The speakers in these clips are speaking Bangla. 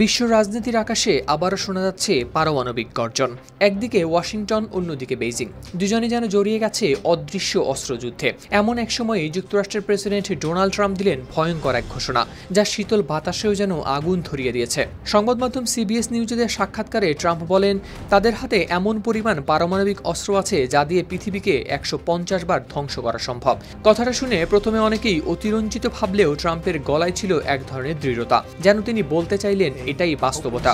বিশ্ব রাজনীতির আকাশে আবারও শোনা যাচ্ছে পারমাণবিক গর্জন। একদিকে ওয়াশিংটন, অন্যদিকে বেইজিং, দুজনে যেন জড়িয়ে গেছে অদৃশ্য অস্ত্রযুদ্ধে। এমন এক সময়ে যুক্তরাষ্ট্রের প্রেসিডেন্ট ডোনাল্ড ট্রাম্প দিলেন ভয়ঙ্কর এক ঘোষণা, যা শীতল বাতাসেও যেন আগুন ধরিয়ে দিয়েছে। সংবাদ মাধ্যম সিবিএস নিউজে দেওয়া সাক্ষাৎকারে ট্রাম্প বলেন, তাদের হাতে এমন পরিমাণ পারমাণবিক অস্ত্র আছে যা দিয়ে পৃথিবীকে ১৫০ বার ধ্বংস করা সম্ভব। কথাটা শুনে প্রথমে অনেকেই অতিরঞ্জিত ভাবলেও ট্রাম্পের গলায় ছিল এক ধরনের দৃঢ়তা, যেন তিনি বলতে চাইলেন এটাই বাস্তবতা।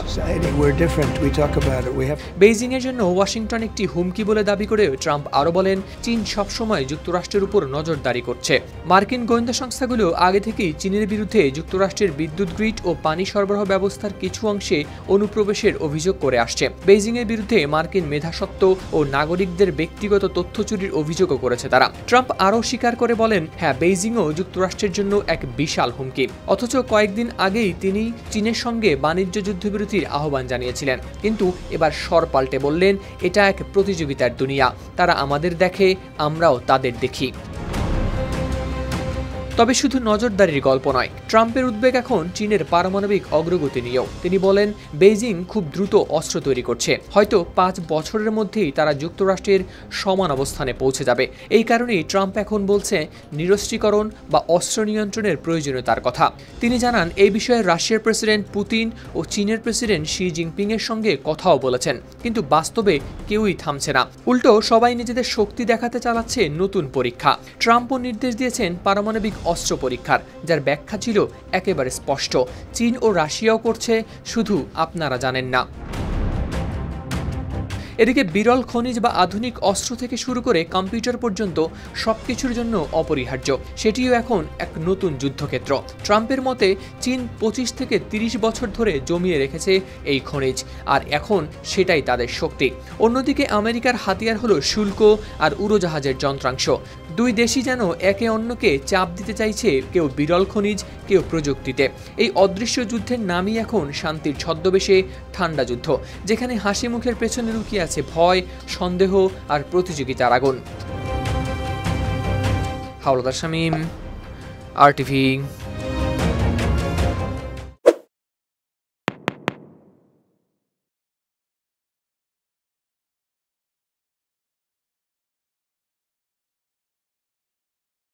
বেইজিং এর জন্য ওয়াশিংটন একটি হুমকি বলে দাবি করে ট্রাম্প আরও বলেন, চীন সবসময় যুক্তরাষ্ট্রের উপর নজরদারি করছে। মার্কিন গোয়েন্দা সংস্থাগুলো আগে থেকেই চীনের বিরুদ্ধে যুক্তরাষ্ট্রের বিদ্যুৎ গ্রিড ও পানি সরবরাহ ব্যবস্থার কিছু অংশে অনুপ্রবেশের অভিযোগ করে আসছে। বেইজিং এর বিরুদ্ধে মার্কিন মেধাস্বত্ব ও নাগরিকদের ব্যক্তিগত তথ্য চুরির অভিযোগও করেছে তারা। ট্রাম্প আরও স্বীকার করে বলেন, হ্যাঁ, বেইজিংও যুক্তরাষ্ট্রের জন্য এক বিশাল হুমকি। অথচ কয়েকদিন আগেই তিনি চীনের সঙ্গে বাণিজ্য যুদ্ধবিরতির আহ্বান জানিয়েছিলেন, কিন্তু এবার স্বর পাল্টে বললেন, এটা এক প্রতিযোগিতার দুনিয়া, তারা আমাদের দেখে, আমরাও তাদের দেখি। তবে শুধু নজরদারির গল্প নয়, ট্রাম্পের উদ্বেগ এখন চীনের পারমাণবিক অগ্রগতি নিয়েও। তিনি বলেন, বেইজিং খুব দ্রুত অস্ত্র তৈরি করছে, হয়তো ৫ বছরের মধ্যেই তারা যুক্তরাষ্ট্রের সমান অবস্থানে পৌঁছে যাবে। এই কারণেই ট্রাম্প এখন বলছে নিরস্ত্রীকরণ বা অস্ত্র নিয়ন্ত্রণের প্রয়োজনীয়তার কথা। তিনি জানান, এই বিষয়ে রাশিয়ার প্রেসিডেন্ট পুতিন ও চীনের প্রেসিডেন্ট শি জিনপিং এর সঙ্গে কথাও বলেছেন, কিন্তু বাস্তবে কেউই থামছে না। উল্টো সবাই নিজেদের শক্তি দেখাতে চালাচ্ছে নতুন পরীক্ষা। ট্রাম্পও নির্দেশ দিয়েছেন পারমাণবিক অস্ত্র পরীক্ষার, যার ব্যাখ্যা ছিল একেবারে স্পষ্ট, চীন ও রাশিয়াও করছে, শুধু আপনারা জানেন না। এদিকে বিরল খনিজ বা আধুনিক অস্ত্র থেকে শুরু করে কম্পিউটার পর্যন্ত সবকিছুর জন্য অপরিহার্য, সেটিও এখন এক নতুন যুদ্ধক্ষেত্র। ট্রাম্পের মতে চীন ২৫ থেকে ৩০ বছর ধরে জমিয়ে রেখেছে এই খনিজ, আর এখন সেটাই তাদের শক্তি। অন্যদিকে আমেরিকার হাতিয়ার হলো শুল্ক আর উড়োজাহাজের যন্ত্রাংশ। দুই দেশই যেন একে অন্যকে চাপ দিতে চাইছে, কেউ বিরল খনিজ, কেউ প্রযুক্তিতে। এই অদৃশ্য যুদ্ধের নামই এখন শান্তির ছদ্মবেশে ঠান্ডা যুদ্ধ, যেখানে হাসি মুখের পেছনে লুকিয়ে আছে ভয়, সন্দেহ আর প্রতিযোগিতার আগুন। হাওলাদার শামীম, RTV।